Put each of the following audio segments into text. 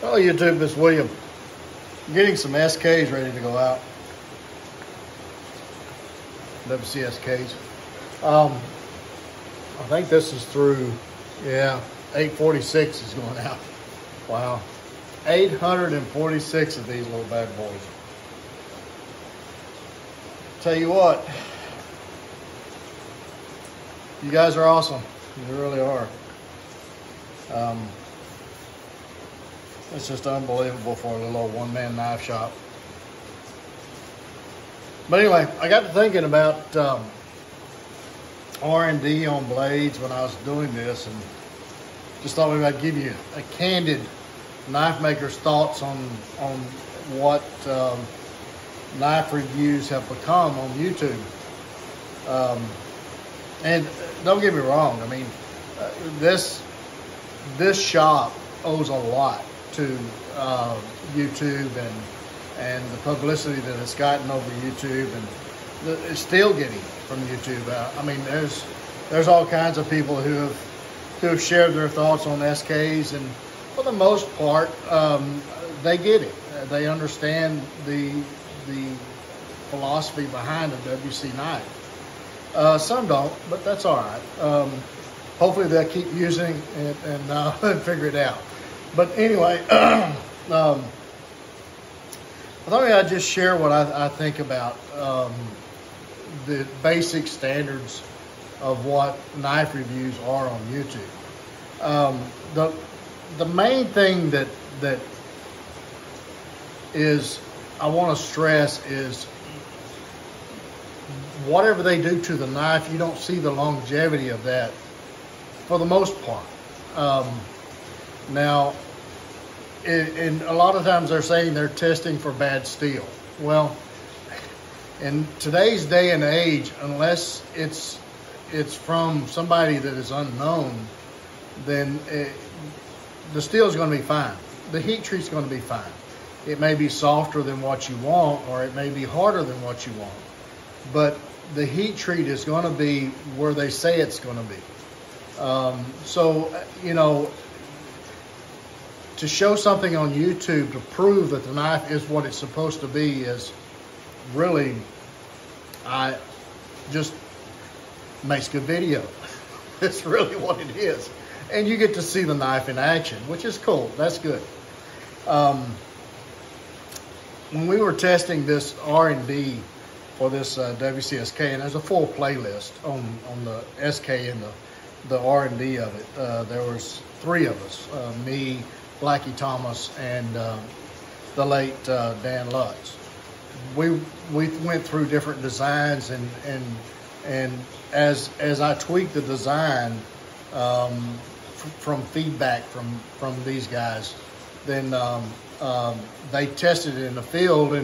Oh, YouTube, it's William. I'm getting some SKs ready to go out. WC SKs. I think this is through, 846 is going out. Wow. 846 of these little bad boys. Tell you what, you guys are awesome. You really are. It's just unbelievable for a little old one-man knife shop. But anyway, I got to thinking about R&D on blades when I was doing this, and just thought maybe I'd give you a candid knife maker's thoughts on what knife reviews have become on YouTube. And don't get me wrong, I mean, this shop owes a lot to YouTube and the publicity that it's gotten over YouTube, and it's still getting from YouTube. I mean, there's all kinds of people who have shared their thoughts on SKs, and for the most part, they get it. They understand the philosophy behind a WC knife. Some don't, but that's all right. Hopefully they'll keep using it and figure it out. But anyway, I thought maybe I'd just share what I think about the basic standards of what knife reviews are on YouTube. The main thing that is I want to stress is whatever they do to the knife, you don't see the longevity of that for the most part. Now, and a lot of times they're saying they're testing for bad steel. Well, in today's day and age, unless it's from somebody that is unknown, then the steel is going to be fine. The heat treat's going to be fine. It may be softer than what you want, or it may be harder than what you want, but the heat treat is going to be where they say it's going to be. So, you know, to show something on YouTube to prove that the knife is what it's supposed to be is really, just makes good video. It's really what it is. And you get to see the knife in action, which is cool. That's good. When we were testing this R&D for this WCSK, and there's a full playlist on the SK and the R&D of it. There was 3 of us, me, Blackie Thomas, and the late Dan Lutz. We went through different designs, and as I tweaked the design from feedback from these guys, then they tested it in the field,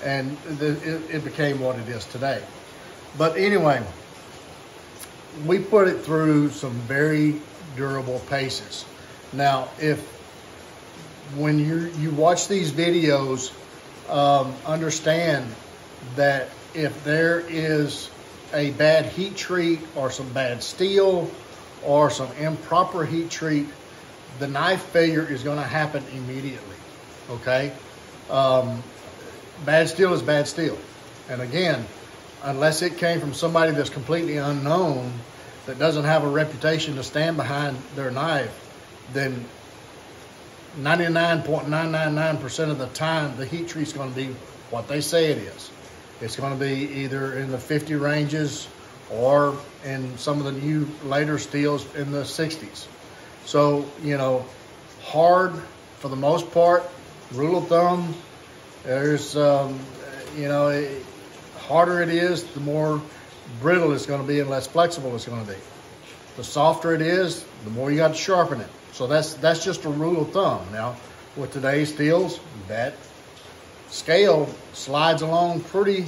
and it became what it is today. But anyway, we put it through some very durable paces. Now, when you watch these videos, understand that if there is a bad heat treat or some bad steel or some improper heat treat, the knife failure is going to happen immediately, okay? Bad steel is bad steel. And again, unless it came from somebody that's completely unknown, that doesn't have a reputation to stand behind their knife, then 99.999% of the time, the heat treat's going to be what they say it is. It's going to be either in the 50 ranges or in some of the new later steels in the 60s. So, you know, hard for the most part, rule of thumb, there's, you know, harder it is, the more brittle it's going to be and less flexible it's going to be. The softer it is, the more you got to sharpen it. So that's just a rule of thumb. Now, with today's steels, that scale slides along pretty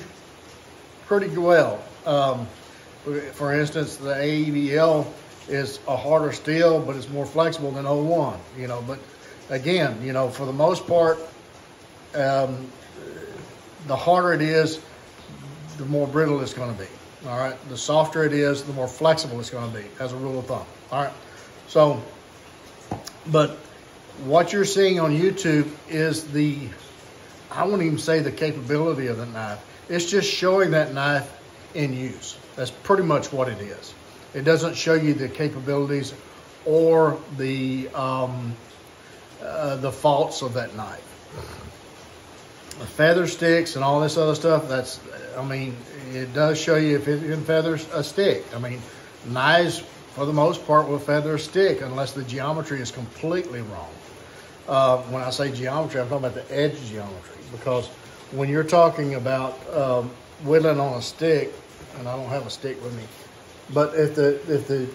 well. For instance, the AEDL is a harder steel, but it's more flexible than 01. You know, but again, you know, for the most part, the harder it is, the more brittle it's going to be. All right. The softer it is, the more flexible it's going to be, as a rule of thumb. All right. So, but what you're seeing on YouTube is I wouldn't even say the capability of the knife. It's just showing that knife in use. That's pretty much what it is. It doesn't show you the capabilities or the faults of that knife. The feather sticks and all this other stuff, it does show you if it can feather a stick. I mean, knives, for the most part, will feather a stick unless the geometry is completely wrong. When I say geometry, I'm talking about the edge geometry, because when you're talking about whittling on a stick, and I don't have a stick with me, but if the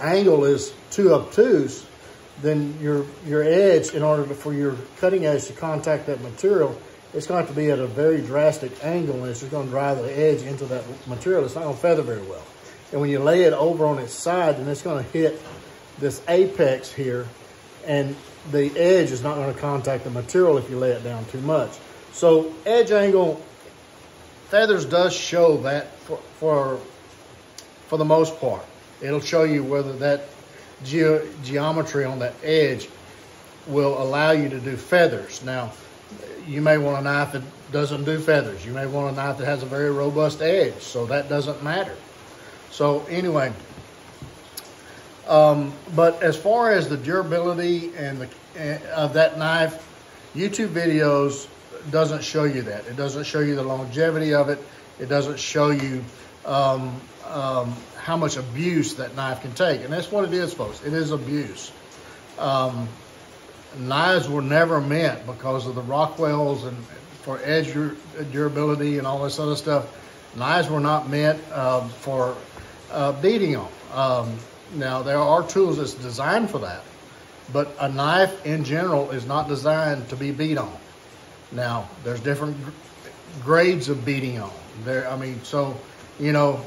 angle is too obtuse, then your edge, in order for your cutting edge to contact that material, it's going to have to be at a very drastic angle, and it's just going to drive the edge into that material. It's not going to feather very well. And when you lay it over on its side, then it's going to hit this apex here, and the edge is not going to contact the material if you lay it down too much. So edge angle, feathers does show that for the most part. It'll show you whether that geometry on that edge will allow you to do feathers. Now, you may want a knife that doesn't do feathers. You may want a knife that has a very robust edge, so that doesn't matter. So anyway, but as far as the durability and of that knife, YouTube videos doesn't show you that. It doesn't show you the longevity of it. It doesn't show you how much abuse that knife can take. And that's what it is, folks. It is abuse. Knives were never meant, because of the Rockwells and for edge durability and all this other stuff, knives were not meant for beating on. Now, there are tools that's designed for that, but a knife in general is not designed to be beat on. Now, there's different grades of beating on. So, you know,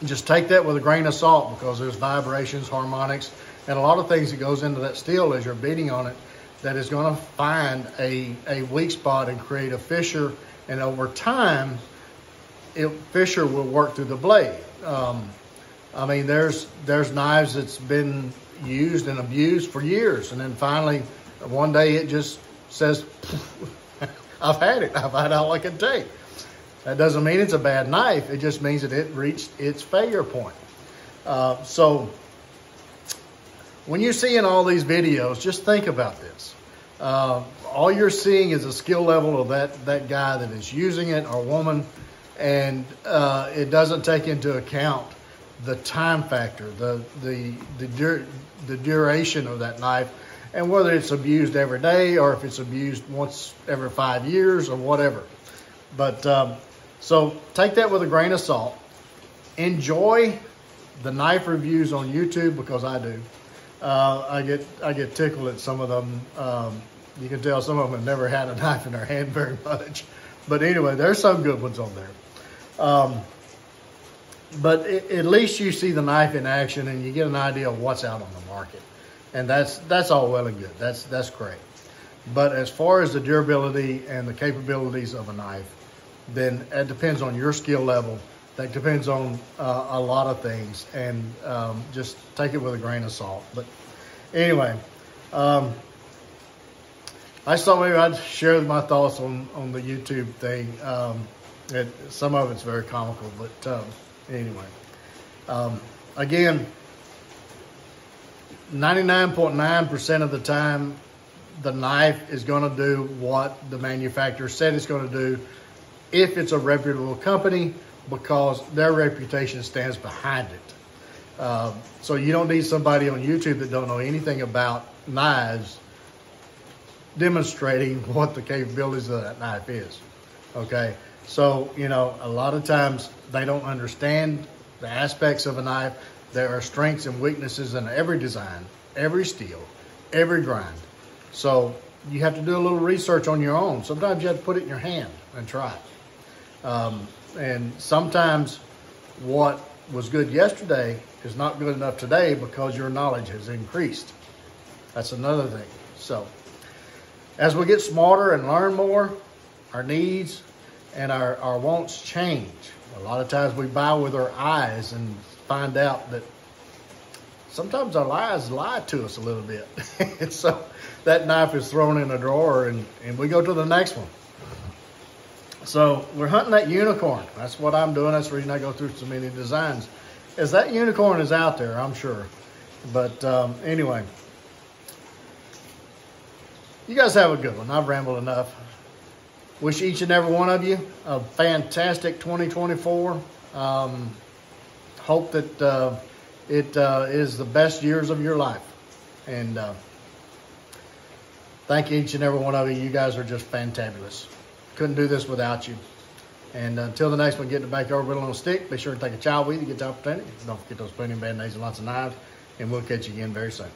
just take that with a grain of salt, because there's vibrations, harmonics, and a lot of things that goes into that steel as you're beating on it that is going to find a weak spot and create a fissure, and over time, fissure will work through the blade. There's knives that's been used and abused for years, and then finally, one day it just says, I've had it. I've had all I can take. That doesn't mean it's a bad knife. It just means that it reached its failure point. So when you're seeing all these videos, just think about this. All you're seeing is a skill level of that guy that is using it, or woman, and it doesn't take into account the time factor, the duration of that knife, and whether it's abused every day or if it's abused once every 5 years or whatever. But so take that with a grain of salt. Enjoy the knife reviews on YouTube, because I do. I get tickled at some of them. You can tell some of them have never had a knife in their hand very much. But anyway, there's some good ones on there. But at least you see the knife in action and you get an idea of what's out on the market. And that's all well and good. That's great. But as far as the durability and the capabilities of a knife, then it depends on your skill level. That depends on a lot of things, and just take it with a grain of salt. But anyway, I just thought maybe I'd share my thoughts on the YouTube thing. Some of it's very comical, but anyway. Again, 99.9% of the time, the knife is going to do what the manufacturer said it's going to do if it's a reputable company, because their reputation stands behind it. So you don't need somebody on YouTube that don't know anything about knives demonstrating what the capabilities of that knife is. Okay, so you know, a lot of times they don't understand the aspects of a knife. There are strengths and weaknesses in every design, every steel, every grind. So you have to do a little research on your own. Sometimes you have to put it in your hand and try it. And sometimes what was good yesterday is not good enough today because your knowledge has increased. That's another thing. So as we get smarter and learn more, our needs and our wants change. A lot of times we buy with our eyes and find out that sometimes our lives lie to us a little bit. And so that knife is thrown in a drawer, and we go to the next one. So we're hunting that unicorn. That's what I'm doing. That's the reason I go through so many designs, is that unicorn is out there, I'm sure. But anyway, you guys have a good one. I've rambled enough. Wish each and every one of you a fantastic 2024. Hope that it is the best years of your life. And thank each and every one of you. You guys are just fantabulous. Couldn't do this without you. And until the next one, get the backyard whittle on a stick. Be sure to take a child with you to get the opportunity. Don't forget those plenty of band-aids and lots of knives. And we'll catch you again very soon.